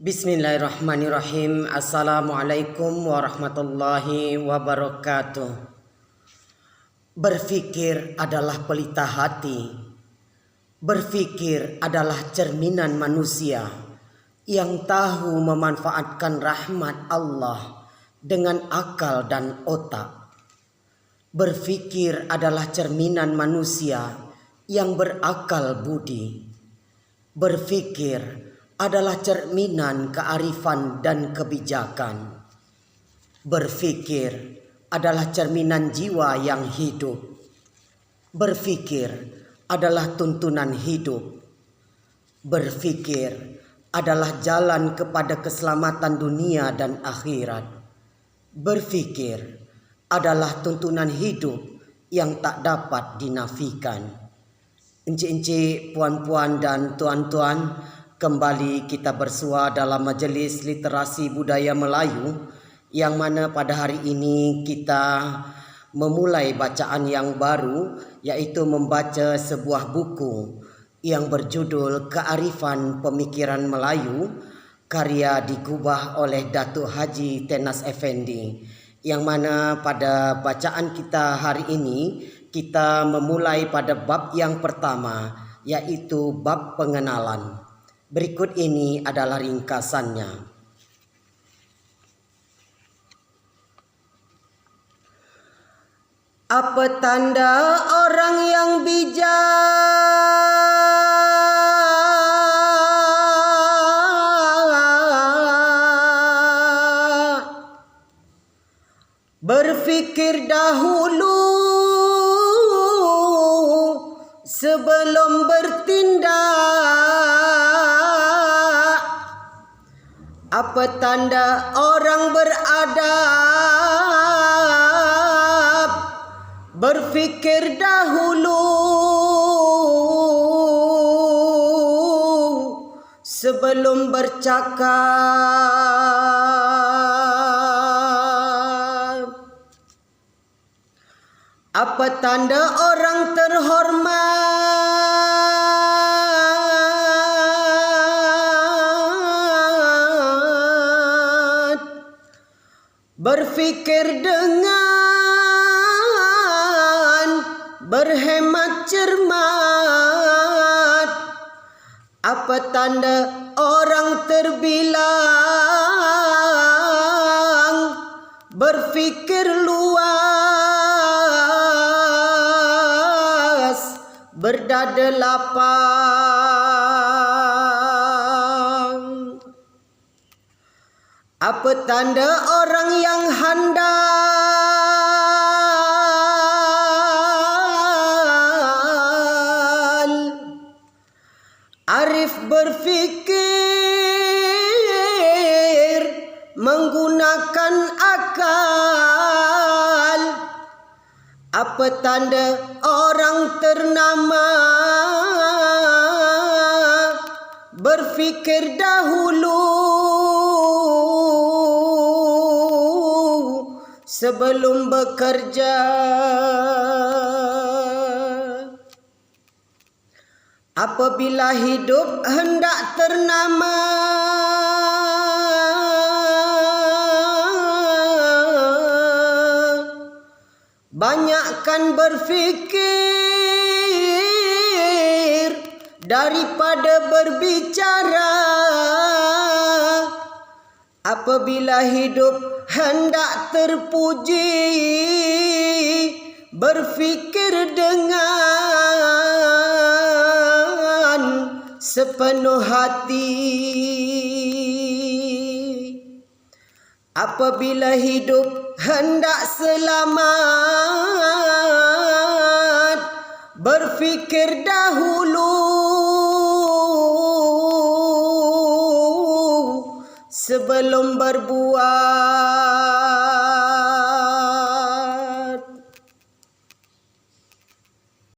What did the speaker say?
Bismillahirrahmanirrahim. Assalamualaikum warahmatullahi wabarakatuh. Berfikir adalah pelita hati. Berfikir adalah cerminan manusia yang tahu memanfaatkan rahmat Allah dengan akal dan otak. Berfikir adalah cerminan manusia yang berakal budi. Berfikir adalah cerminan kearifan dan kebijakan. Berfikir adalah cerminan jiwa yang hidup. Berfikir adalah tuntunan hidup. Berfikir adalah jalan kepada keselamatan dunia dan akhirat. Berfikir adalah tuntunan hidup yang tak dapat dinafikan. Encik-encik, puan-puan dan tuan-tuan, kembali kita bersua dalam majlis literasi budaya Melayu yang mana pada hari ini kita memulai bacaan yang baru, iaitu membaca sebuah buku yang berjudul Kearifan Pemikiran Melayu, karya dikubah oleh Datuk Haji Tenas Effendi, yang mana pada bacaan kita hari ini kita memulai pada bab yang pertama, iaitu bab pengenalan. Berikut ini adalah ringkasannya. Apa tanda orang yang bijak? Berfikir dahulu sebelum bertindak. Apa tanda orang beradab? Berfikir dahulu sebelum bercakap. Apa tanda orang terhormat? Berfikir dengan berhemat cermat. Apa tanda orang terbilang? Berfikir luas, berdada lapang. Apa tanda orang yang handal? Arif berfikir menggunakan akal. Apa tanda orang ternama? Berfikir dahulu sebelum bekerja. Apabila hidup hendak ternama, banyakkan berfikir daripada berbicara. Apabila hidup hendak terpuji, berfikir dengan sepenuh hati. Apabila hidup hendak selamat, berfikir dahulu sebelum berbuat.